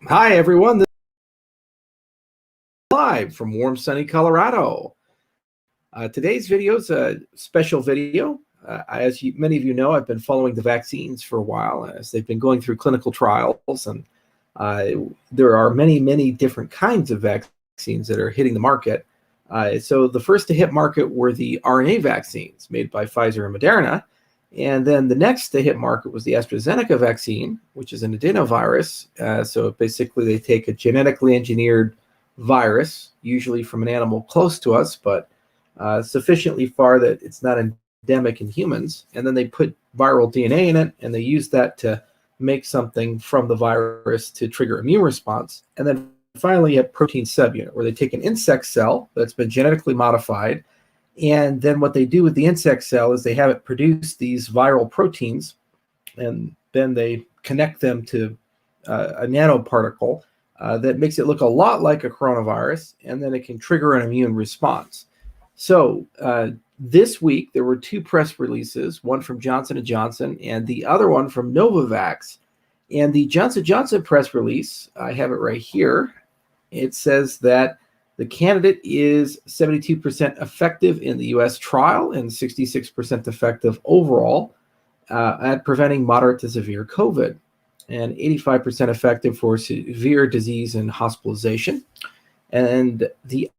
Hi, everyone. This is live from warm, sunny Colorado. Today's video is a special video. Many of you know, I've been following the vaccines for a while as they've been going through clinical trials, and uh, there are many, many different kinds of vaccines that are hitting the market. So the first to hit market were the RNA vaccines made by Pfizer and Moderna. And then the next to hit market was the AstraZeneca vaccine, which is an adenovirus. So basically, they take a genetically engineered virus, usually from an animal close to us, but sufficiently far that it's not endemic in humans. And then they put viral DNA in it, and they use that to make something from the virus to trigger immune response. And then finally, you have protein subunit, where they take an insect cell that's been genetically modified, and then what they do with the insect cell is they have it produce these viral proteins, and then they connect them to a nanoparticle that makes it look a lot like a coronavirus, and then it can trigger an immune response. So this week, there were two press releases, one from Johnson & Johnson and the other one from Novavax. And the Johnson & Johnson press release, I have it right here. It says that the candidate is 72% effective in the U.S. trial and 66% effective overall at preventing moderate to severe COVID, and 85% effective for severe disease and hospitalization. And the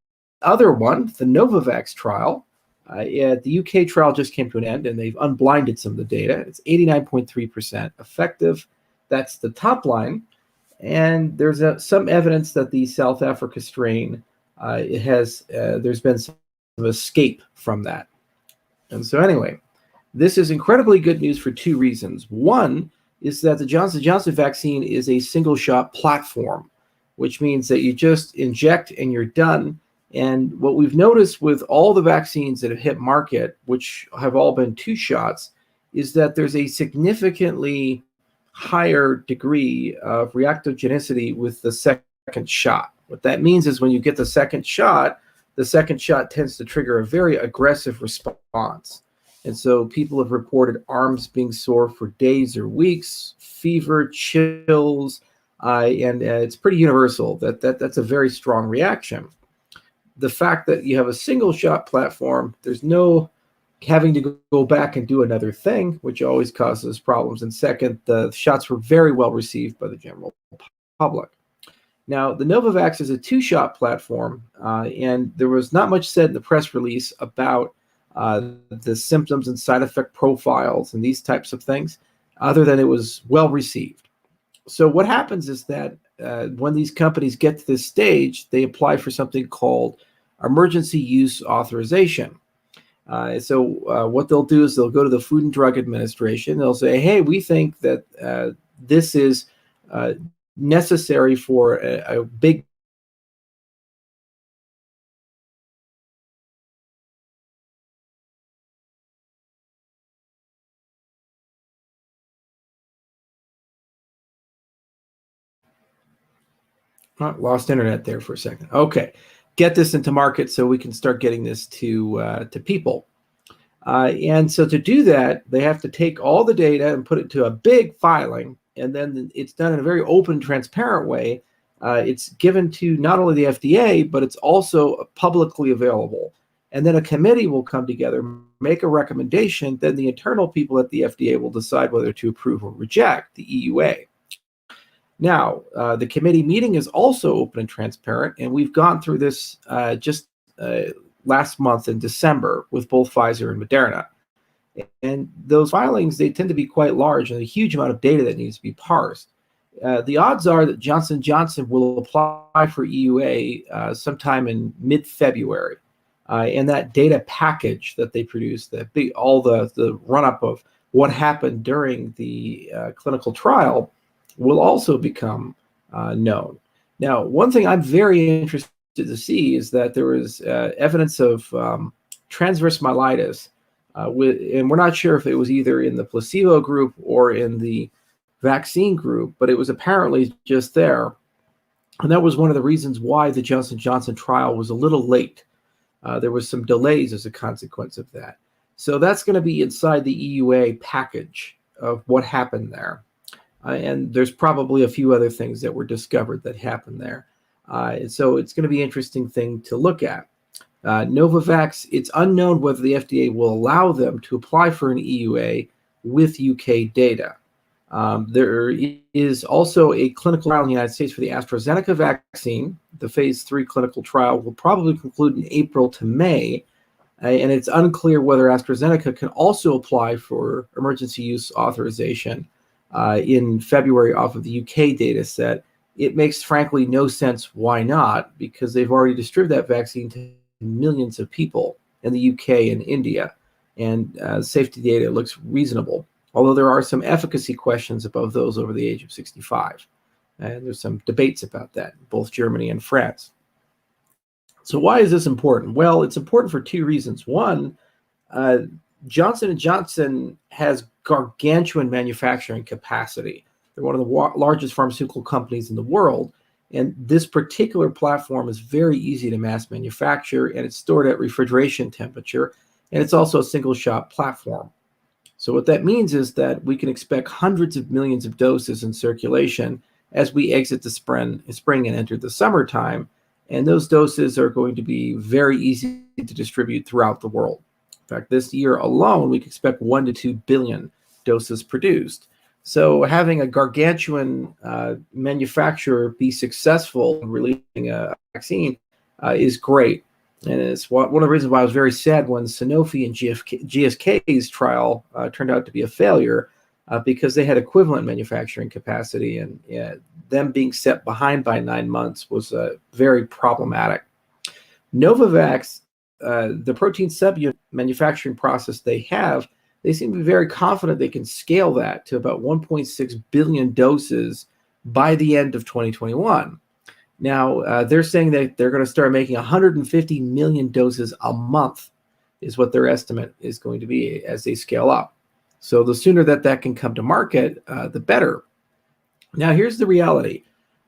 other one, the Novavax trial, the UK trial just came to an end, and they've unblinded some of the data. It's 89.3% effective. That's the top line. And there's some evidence that the South Africa strain there's been some escape from that. And so anyway, this is incredibly good news for two reasons. One is that the Johnson & Johnson vaccine is a single shot platform, which means that you just inject and you're done. And what we've noticed with all the vaccines that have hit market, which have all been two shots, is that there's a significantly higher degree of reactogenicity with the second shot. What that means is when you get the second shot tends to trigger a very aggressive response. And so people have reported arms being sore for days or weeks, fever, chills, and it's pretty universal. That's a very strong reaction. The fact that you have a single shot platform, there's no having to go back and do another thing, which always causes problems. And second, the shots were very well received by the general public. Now, the Novavax is a two-shot platform, and there was not much said in the press release about the symptoms and side effect profiles and these types of things, other than it was well received. So what happens is that when these companies get to this stage, they apply for something called emergency use authorization. So what they'll do is they'll go to the Food and Drug Administration. They'll say, hey, we think that this is necessary for a big lost internet there for a second. Okay, get this into market so we can start getting this to people. And so to do that, they have to take all the data and put it to a big filing, and then it's done in a very open, transparent way. It's given to not only the FDA, but it's also publicly available. And then a committee will come together, make a recommendation, then the internal people at the FDA will decide whether to approve or reject the EUA. Now, the committee meeting is also open and transparent, and we've gone through this just last month in December with both Pfizer and Moderna. And those filings, they tend to be quite large and a huge amount of data that needs to be parsed. The odds are that Johnson & Johnson will apply for EUA sometime in mid-February. And that data package that they produce, all the run-up of what happened during the clinical trial will also become known. Now, one thing I'm very interested to see is that there was evidence of transverse myelitis, and we're not sure if it was either in the placebo group or in the vaccine group, but it was apparently just there. And that was one of the reasons why the Johnson & Johnson trial was a little late. There was some delays as a consequence of that. So that's going to be inside the EUA package of what happened there. and there's probably a few other things that were discovered that happened there. So it's going to be an interesting thing to look at. Novavax, it's unknown whether the FDA will allow them to apply for an EUA with UK data. There is also a clinical trial in the United States for the AstraZeneca vaccine. The phase 3 clinical trial will probably conclude in April to May, and it's unclear whether AstraZeneca can also apply for emergency use authorization in February off of the UK data set. It makes, frankly, no sense why not, because they've already distributed that vaccine to millions of people in the UK and India, and safety data looks reasonable, although there are some efficacy questions above those over the age of 65. And there's some debates about that in both Germany and France. So why is this important? Well, it's important for two reasons. One, Johnson & Johnson has gargantuan manufacturing capacity. They're one of the largest pharmaceutical companies in the world. And this particular platform is very easy to mass manufacture, and it's stored at refrigeration temperature. And it's also a single shot platform. So what that means is that we can expect hundreds of millions of doses in circulation as we exit the spring and enter the summertime. And those doses are going to be very easy to distribute throughout the world. In fact, this year alone, we can expect 1 to 2 billion doses produced. So having a gargantuan manufacturer be successful in releasing a vaccine is great. And it's one of the reasons why I was very sad when Sanofi and GSK's trial turned out to be a failure, because they had equivalent manufacturing capacity, and them being set behind by 9 months was very problematic. Novavax, the protein subunit manufacturing process they have, they seem to be very confident they can scale that to about 1.6 billion doses by the end of 2021. Now, they're saying that they're going to start making 150 million doses a month is what their estimate is going to be as they scale up. So the sooner that can come to market, the better. Now, here's the reality.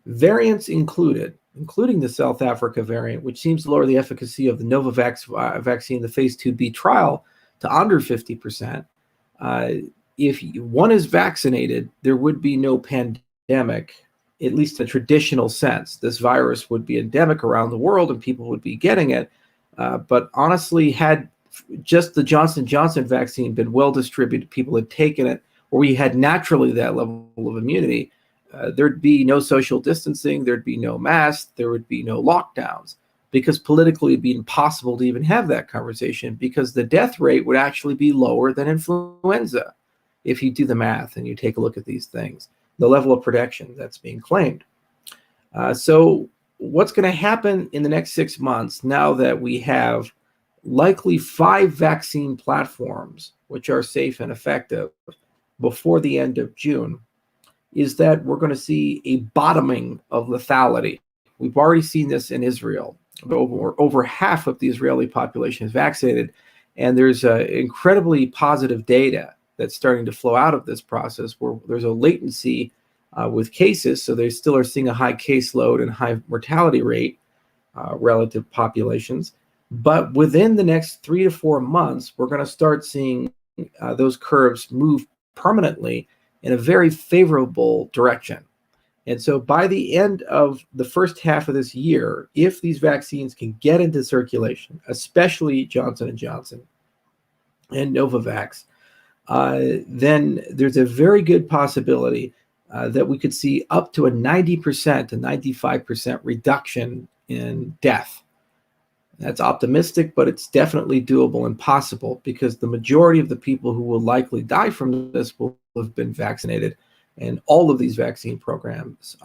Variants including the South Africa variant, which seems to lower the efficacy of the Novavax vaccine in the phase 2b trial to under 50%. If one is vaccinated, there would be no pandemic, at least in a traditional sense. This virus would be endemic around the world and people would be getting it. But honestly, had just the Johnson & Johnson vaccine been well distributed, people had taken it, or we had naturally that level of immunity, there'd be no social distancing, there'd be no masks, there would be no lockdowns, because politically it'd be impossible to even have that conversation, because the death rate would actually be lower than influenza if you do the math and you take a look at these things, the level of protection that's being claimed. So what's going to happen in the next 6 months, now that we have likely 5 vaccine platforms which are safe and effective before the end of June, is that we're going to see a bottoming of lethality. We've already seen this in Israel. Over half of the Israeli population is vaccinated, and there's incredibly positive data that's starting to flow out of this process, where there's a latency with cases, so they still are seeing a high caseload and high mortality rate relative populations. But within the next 3 to 4 months, we're going to start seeing those curves move permanently in a very favorable direction. And so by the end of the first half of this year, if these vaccines can get into circulation, especially Johnson & Johnson and Novavax, then there's a very good possibility that we could see up to a 90% to 95% reduction in death. That's optimistic, but it's definitely doable and possible, because the majority of the people who will likely die from this will have been vaccinated. And all of these vaccine programs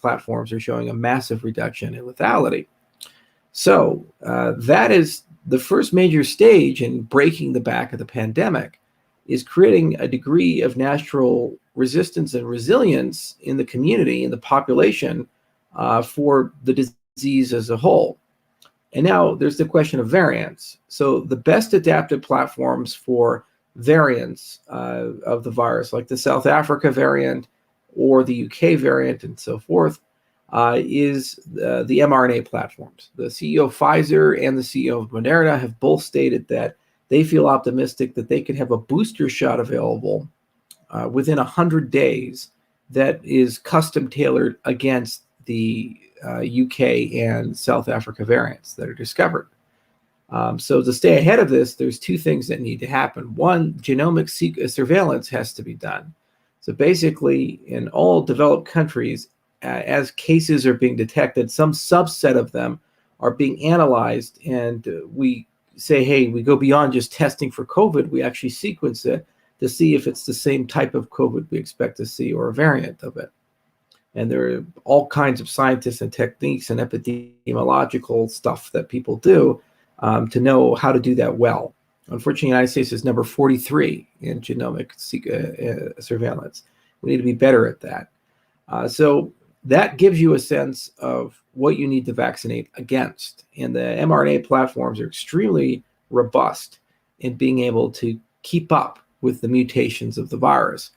platforms are showing a massive reduction in lethality. So that is the first major stage in breaking the back of the pandemic, is creating a degree of natural resistance and resilience in the community, in the population, for the disease as a whole. And now there's the question of variants. So the best adapted platforms for variants of the virus, like the South Africa variant or the UK variant and so forth, is the mRNA platforms. The CEO of Pfizer and the CEO of Moderna have both stated that they feel optimistic that they could have a booster shot available within 100 days that is custom tailored against the UK and South Africa variants that are discovered. So to stay ahead of this, there's two things that need to happen. One, genomic surveillance has to be done. So basically, in all developed countries, as cases are being detected, some subset of them are being analyzed, and we say, hey, we go beyond just testing for COVID. We actually sequence it to see if it's the same type of COVID we expect to see or a variant of it. And there are all kinds of scientists and techniques and epidemiological stuff that people do to know how to do that well. Unfortunately, the United States is number 43 in genomic surveillance. We need to be better at that. So that gives you a sense of what you need to vaccinate against. And the mRNA platforms are extremely robust in being able to keep up with the mutations of the virus.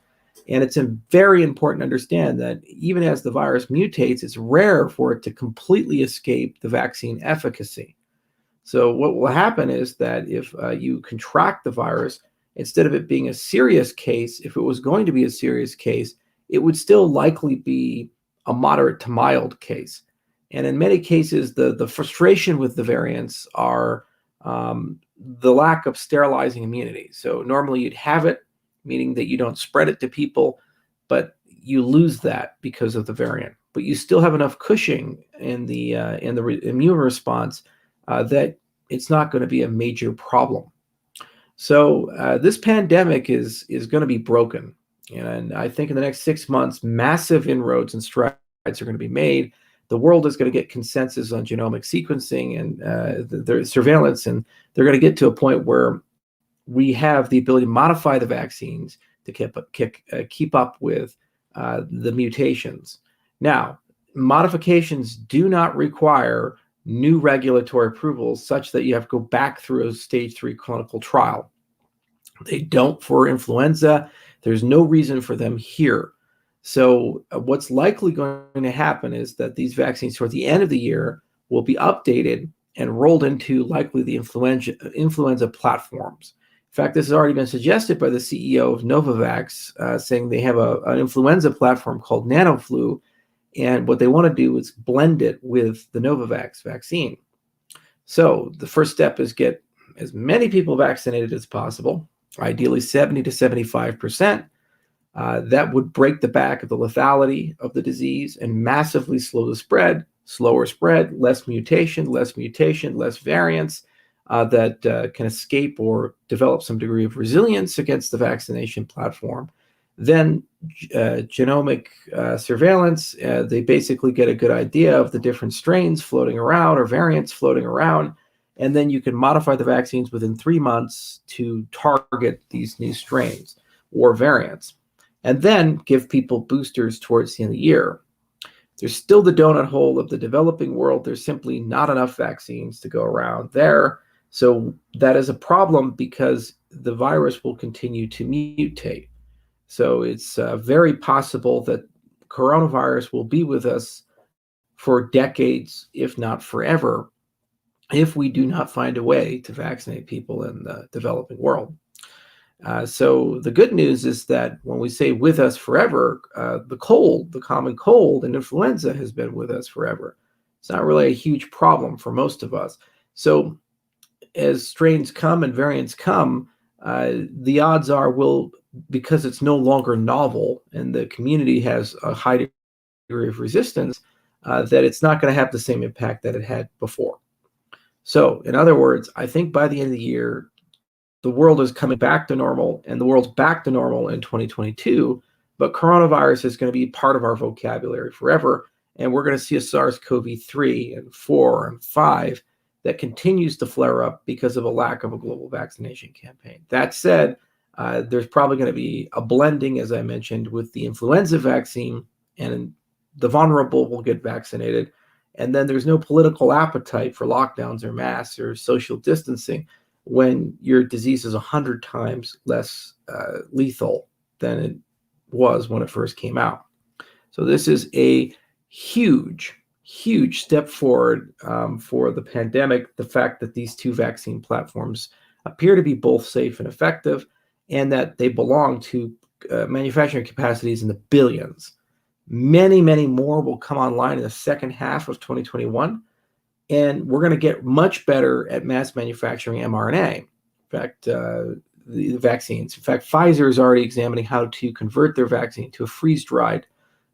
And it's very important to understand that even as the virus mutates, it's rare for it to completely escape the vaccine efficacy. So what will happen is that if you contract the virus, instead of it being a serious case, if it was going to be a serious case, it would still likely be a moderate to mild case. And in many cases, the frustration with the variants are the lack of sterilizing immunity. So normally you'd have it, meaning that you don't spread it to people, but you lose that because of the variant. But you still have enough cushion in the immune response that it's not going to be a major problem. So this pandemic is going to be broken. And I think in the next 6 months, massive inroads and strides are going to be made. The world is going to get consensus on genomic sequencing and the surveillance, and they're going to get to a point where we have the ability to modify the vaccines to keep up with the mutations. Now, modifications do not require new regulatory approvals such that you have to go back through a stage 3 clinical trial. They don't for influenza. There's no reason for them here. So what's likely going to happen is that these vaccines toward the end of the year will be updated and rolled into likely the influenza platforms. In fact, this has already been suggested by the CEO of Novavax, saying they have an influenza platform called NanoFlu, and what they want to do is blend it with the Novavax vaccine. So the first step is get as many people vaccinated as possible, ideally 70 to 75%. That would break the back of the lethality of the disease and massively slow the spread, slower spread, less mutation, less variants that can escape or develop some degree of resilience against the vaccination platform. Then genomic surveillance, they basically get a good idea of the different strains floating around or variants floating around. And then you can modify the vaccines within 3 months to target these new strains or variants. And then give people boosters towards the end of the year. There's still the donut hole of the developing world. There's simply not enough vaccines to go around there. So that is a problem because the virus will continue to mutate. So it's very possible that coronavirus will be with us for decades, if not forever, if we do not find a way to vaccinate people in the developing world. So the good news is that when we say with us forever, the common cold and influenza has been with us forever. It's not really a huge problem for most of us. So as strains come and variants come, the odds are because it's no longer novel and the community has a high degree of resistance, that it's not going to have the same impact that it had before. So in other words, I think by the end of the year, the world is coming back to normal, and the world's back to normal in 2022, but coronavirus is going to be part of our vocabulary forever, and we're going to see a SARS-CoV-3 and 4 and 5 that continues to flare up because of a lack of a global vaccination campaign. That said, there's probably going to be a blending, as I mentioned, with the influenza vaccine, and the vulnerable will get vaccinated, and then there's no political appetite for lockdowns or masks or social distancing when your disease is 100 times less lethal than it was when it first came out. So this is a huge step forward for the pandemic, the fact that these two vaccine platforms appear to be both safe and effective, and that they belong to manufacturing capacities in the billions. Many, many more will come online in the second half of 2021. And we're going to get much better at mass manufacturing mRNA. In fact, the vaccines. In fact, Pfizer is already examining how to convert their vaccine to a freeze-dried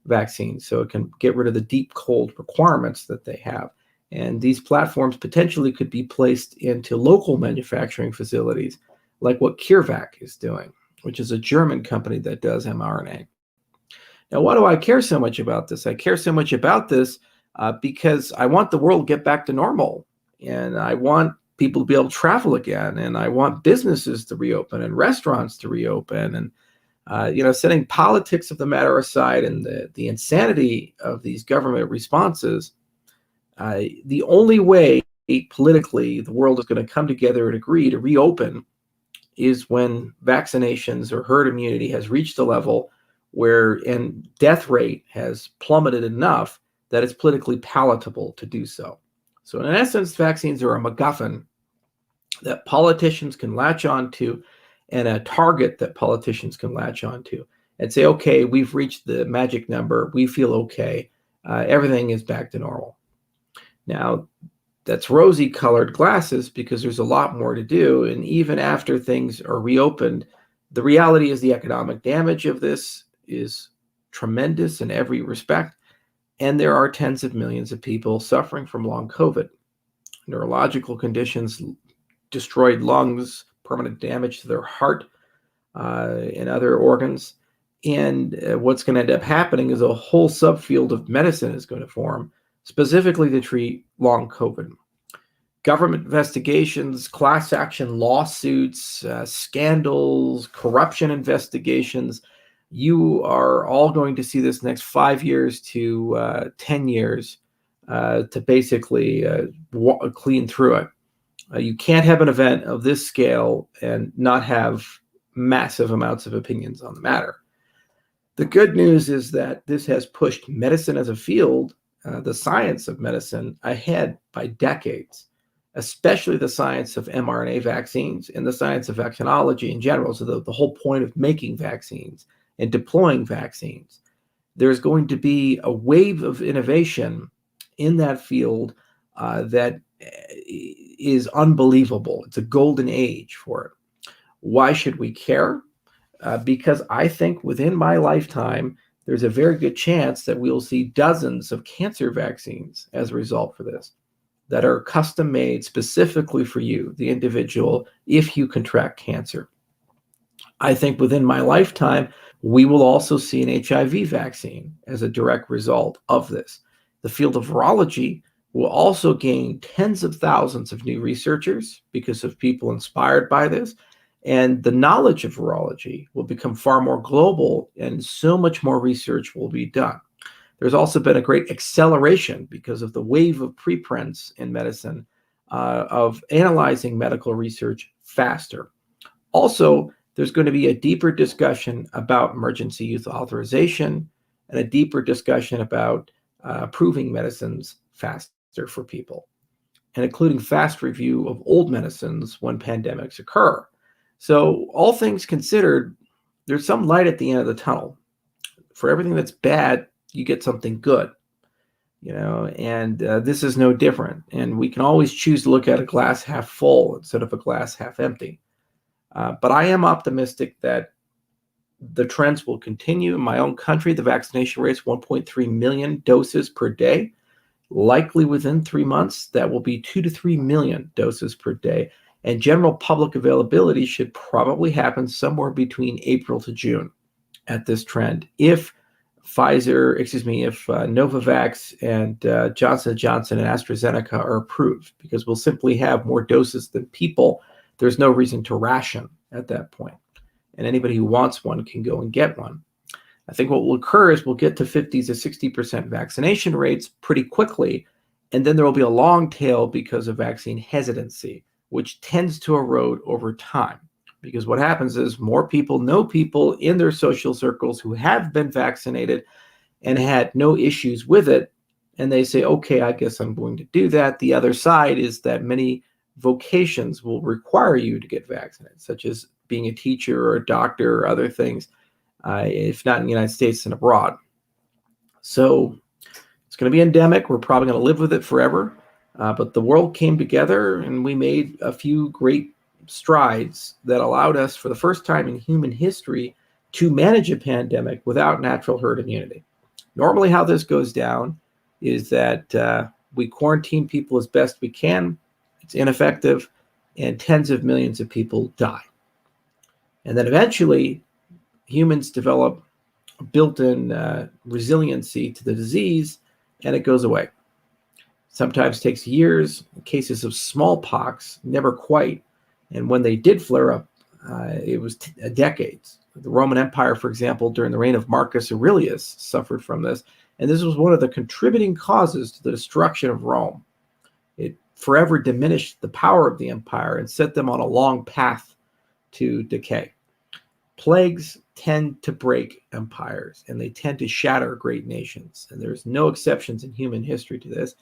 vaccine so it can get rid of the deep cold requirements that they have. And these platforms potentially could be placed into local manufacturing facilities, like what CureVac is doing, which is a German company that does mRNA. Now, why do I care so much about this? I care so much about this because I want the world to get back to normal, and I want people to be able to travel again, and I want businesses to reopen and restaurants to reopen, and setting politics of the matter aside and the insanity of these government responses. The only way politically the world is going to come together and agree to reopen is when vaccinations or herd immunity has reached a level where and death rate has plummeted enough that it's politically palatable to do so. So in essence, vaccines are a MacGuffin that politicians can latch onto and a target that politicians can latch onto and say, okay, we've reached the magic number. We feel okay. Everything is back to normal. Now, that's rosy colored glasses because there's a lot more to do. And even after things are reopened, the reality is the economic damage of this is tremendous in every respect. And there are tens of millions of people suffering from long COVID, neurological conditions, destroyed lungs, permanent damage to their heart and other organs. And what's going to end up happening is a whole subfield of medicine is going to form specifically to treat long COVID. Government investigations, class action lawsuits, scandals, corruption investigations. You are all going to see this next 5 years to 10 years to basically clean through it. You can't have an event of this scale and not have massive amounts of opinions on the matter. The good news is that this has pushed medicine as a field, the science of medicine, ahead by decades, especially the science of mRNA vaccines and the science of vaccinology in general. So the whole point of making vaccines and deploying vaccines. There's going to be a wave of innovation in that field that is unbelievable. It's a golden age for it. Why should we care? Because I think within my lifetime, there's a very good chance that we'll see dozens of cancer vaccines as a result for this that are custom made specifically for you, the individual, if you contract cancer. I think within my lifetime, we will also see an HIV vaccine as a direct result of this. The field of virology will also gain tens of thousands of new researchers because of people inspired by this. And the knowledge of virology will become far more global and so much more research will be done. There's also been a great acceleration because of the wave of preprints in medicine of analyzing medical research faster. Also, there's going to be a deeper discussion about emergency use authorization and a deeper discussion about approving medicines faster for people, and including fast review of old medicines when pandemics occur. So all things considered, there's some light at the end of the tunnel. For everything that's bad, you get something good, and this is no different. And we can always choose to look at a glass half full instead of a glass half empty. But I am optimistic that the trends will continue. In my own country, the vaccination rate is 1.3 million doses per day. Likely within 3 months, that will be 2 to 3 million doses per day. And general public availability should probably happen somewhere between April to June at this trend. If Novavax and Johnson & Johnson and AstraZeneca are approved, because we'll simply have more doses than people. There's no reason to ration at that point. And anybody who wants one can go and get one. I think what will occur is we'll get to 50 to 60% vaccination rates pretty quickly. And then there will be a long tail because of vaccine hesitancy, which tends to erode over time. Because what happens is more people know people in their social circles who have been vaccinated and had no issues with it. And they say, okay, I guess I'm going to do that. The other side is that many vocations will require you to get vaccinated, such as being a teacher or a doctor or other things, if not in the United States and abroad. So it's going to be endemic. We're probably going to live with it forever. But the world came together and we made a few great strides that allowed us, for the first time in human history, to manage a pandemic without natural herd immunity. Normally, how this goes down is that we quarantine people as best we can. It's ineffective, and tens of millions of people die. And then eventually, humans develop built-in resiliency to the disease, and it goes away. Sometimes takes years. In cases of smallpox, never quite. And when they did flare up, it was decades. The Roman Empire, for example, during the reign of Marcus Aurelius, suffered from this. And this was one of the contributing causes to the destruction of Rome. It forever diminished the power of the empire and set them on a long path to decay. Plagues tend to break empires, and they tend to shatter great nations. And there's no exceptions in human history to this.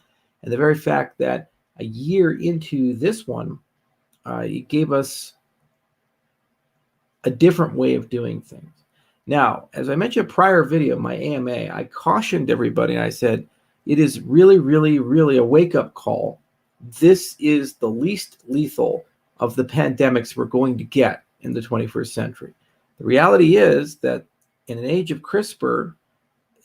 And the very fact that a year into this one, it gave us a different way of doing things. Now, as I mentioned prior video, my AMA, I cautioned everybody and I said, it is really, really, really a wake-up call. This is the least lethal of the pandemics we're going to get in the 21st century. The reality is that in an age of CRISPR,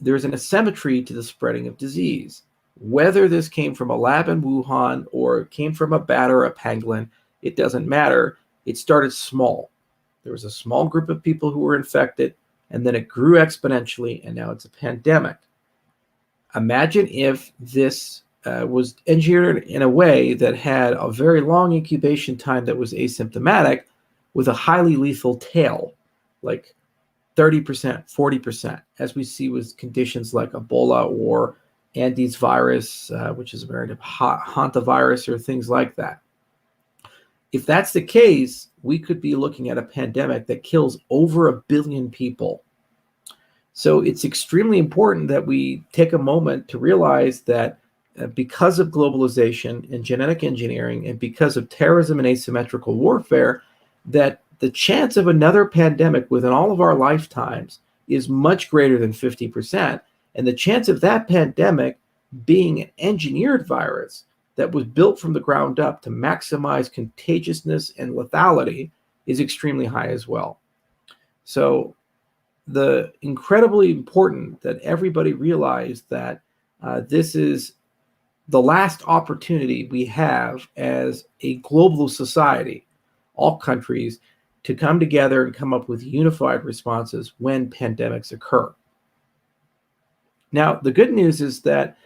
there's an asymmetry to the spreading of disease. Whether this came from a lab in Wuhan or came from a bat or a pangolin, it doesn't matter. It started small. There was a small group of people who were infected, and then it grew exponentially, and now it's a pandemic. Imagine if this was engineered in a way that had a very long incubation time that was asymptomatic with a highly lethal tail, like 30%, 40%, as we see with conditions like Ebola or Andes virus, which is a variant of hantavirus or things like that. If that's the case, we could be looking at a pandemic that kills over 1 billion people. So it's extremely important that we take a moment to realize that because of globalization and genetic engineering and because of terrorism and asymmetrical warfare, that the chance of another pandemic within all of our lifetimes is much greater than 50%. And the chance of that pandemic being an engineered virus that was built from the ground up to maximize contagiousness and lethality is extremely high as well. So the incredibly important that everybody realize that this is the last opportunity we have as a global society, all countries, to come together and come up with unified responses when pandemics occur. Now, the good news is that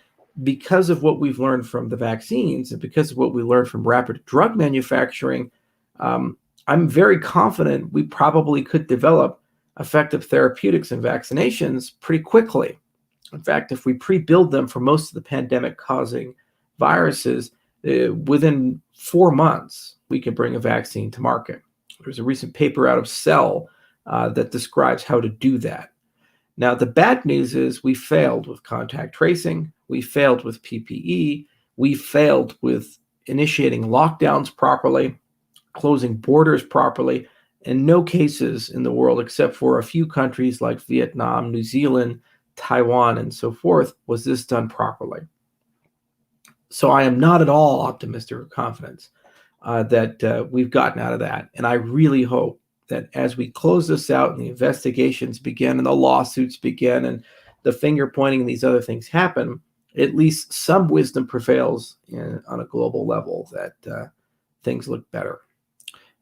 because of what we've learned from the vaccines and because of what we learned from rapid drug manufacturing, I'm very confident we probably could develop effective therapeutics and vaccinations pretty quickly. In fact, if we pre-build them for most of the pandemic-causing viruses, within 4 months, we can bring a vaccine to market. There's a recent paper out of Cell that describes how to do that. Now, the bad news is we failed with contact tracing, we failed with PPE, we failed with initiating lockdowns properly, closing borders properly, and no cases in the world except for a few countries like Vietnam, New Zealand, Taiwan, and so forth, was this done properly. So I am not at all optimistic or confident that we've gotten out of that. And I really hope that as we close this out and the investigations begin and the lawsuits begin and the finger pointing and these other things happen, at least some wisdom prevails on a global level that things look better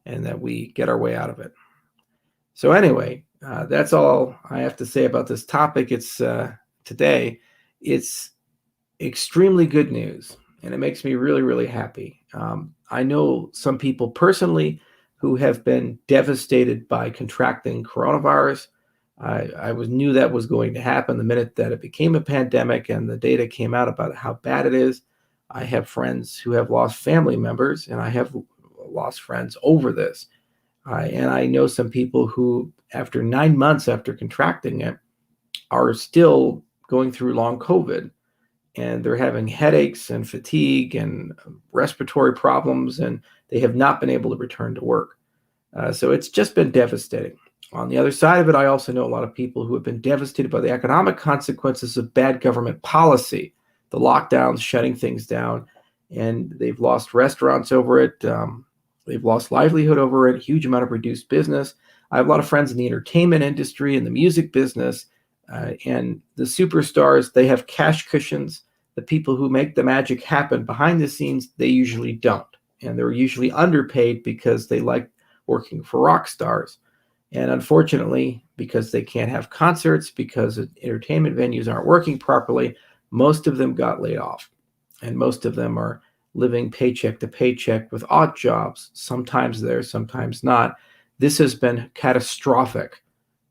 and that we get our way out of it. So anyway, that's all I have to say about this topic. It's today. It's extremely good news, and it makes me really, really happy. I know some people personally who have been devastated by contracting coronavirus. I knew that was going to happen the minute that it became a pandemic and the data came out about how bad it is. I have friends who have lost family members, and I have lost friends over this. And I know some people who, after 9 months after contracting it, are still going through long COVID. And they're having headaches and fatigue and respiratory problems, and they have not been able to return to work. So it's just been devastating. On the other side of it, I also know a lot of people who have been devastated by the economic consequences of bad government policy, the lockdowns, shutting things down, and they've lost restaurants over it. They've lost livelihood over it, huge amount of reduced business. I have a lot of friends in the entertainment industry and the music business, and the superstars, they have cash cushions. The people who make the magic happen behind the scenes, they usually don't. And they're usually underpaid because they like working for rock stars. And unfortunately, because they can't have concerts, because entertainment venues aren't working properly, most of them got laid off. And most of them are living paycheck to paycheck with odd jobs, sometimes there, sometimes not. This has been catastrophic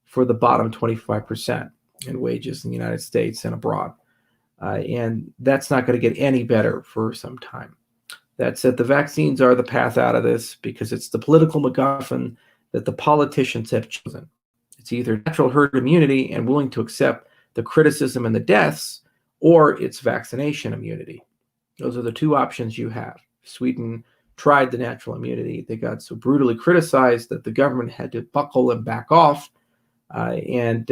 for the bottom 25% in wages in the United States and abroad. And that's not going to get any better for some time. That said, the vaccines are the path out of this because it's the political MacGuffin that the politicians have chosen. It's either natural herd immunity and willing to accept the criticism and the deaths, or it's vaccination immunity. Those are the two options you have. Sweden tried the natural immunity. They got so brutally criticized that the government had to buckle and back off. And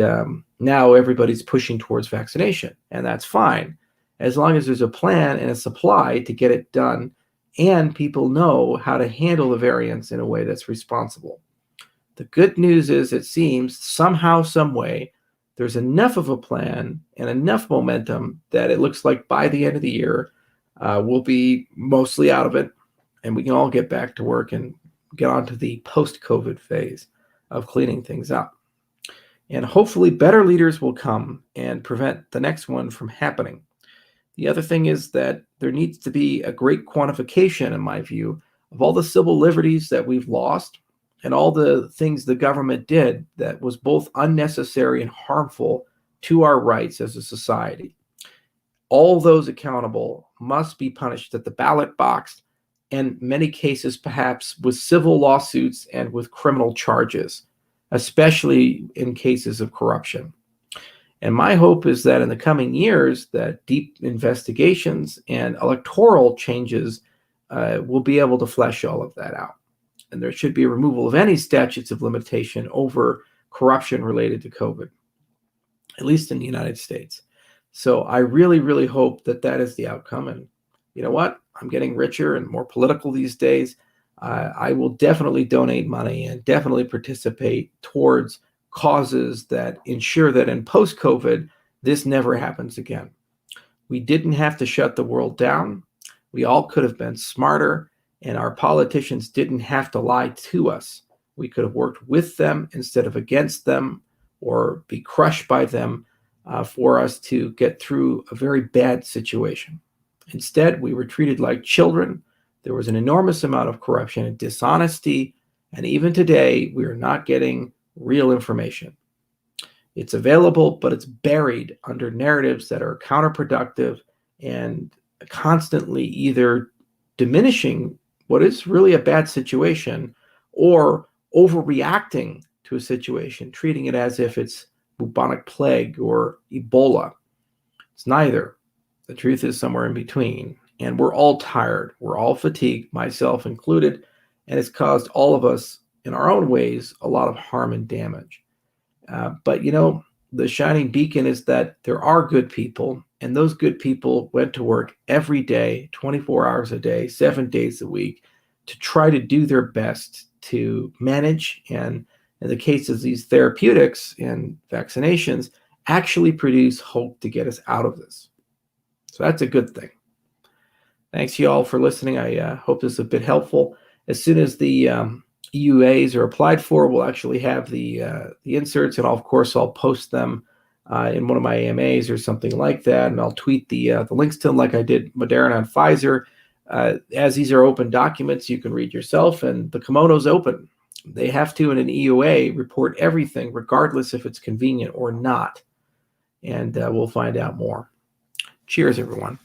now everybody's pushing towards vaccination, and that's fine, as long as there's a plan and a supply to get it done, and people know how to handle the variants in a way that's responsible. The good news is, it seems somehow, some way, there's enough of a plan and enough momentum that it looks like by the end of the year, we'll be mostly out of it, and we can all get back to work and get on to the post-COVID phase of cleaning things up. And hopefully better leaders will come and prevent the next one from happening. The other thing is that there needs to be a great quantification, in my view, of all the civil liberties that we've lost and all the things the government did that was both unnecessary and harmful to our rights as a society. All those accountable must be punished at the ballot box, and in many cases perhaps with civil lawsuits and with criminal charges, especially in cases of corruption. And my hope is that in the coming years, that deep investigations and electoral changes will be able to flesh all of that out. And there should be a removal of any statutes of limitation over corruption related to COVID, at least in the United States. So I really, really hope that that is the outcome. And you know what? I'm getting richer and more political these days. I will definitely donate money and definitely participate towards causes that ensure that in post-COVID, this never happens again. We didn't have to shut the world down. We all could have been smarter, and our politicians didn't have to lie to us. We could have worked with them instead of against them, or be crushed by them for us to get through a very bad situation. Instead, we were treated like children. There was an enormous amount of corruption and dishonesty, and even today, we are not getting real information. It's available, but it's buried under narratives that are counterproductive and constantly either diminishing what is really a bad situation or overreacting to a situation, treating it as if it's bubonic plague or Ebola. It's neither. The truth is somewhere in between. And we're all tired. We're all fatigued, myself included, and it's caused all of us in our own ways a lot of harm and damage. But you know, the shining beacon is that there are good people, and those good people went to work every day, 24 hours a day, 7 days a week, to try to do their best to manage, and in the case of these therapeutics and vaccinations, actually produce hope to get us out of this. So that's a good thing. Thanks you all for listening. I hope this is a bit helpful. As soon as the EUAs are applied for, we'll actually have the inserts, and of course I'll post them in one of my AMAs or something like that, and I'll tweet the links to them like I did Moderna and Pfizer. As these are open documents, you can read yourself, and the kimono's open. They have to, in an EUA, report everything, regardless if it's convenient or not, and we'll find out more. Cheers, everyone.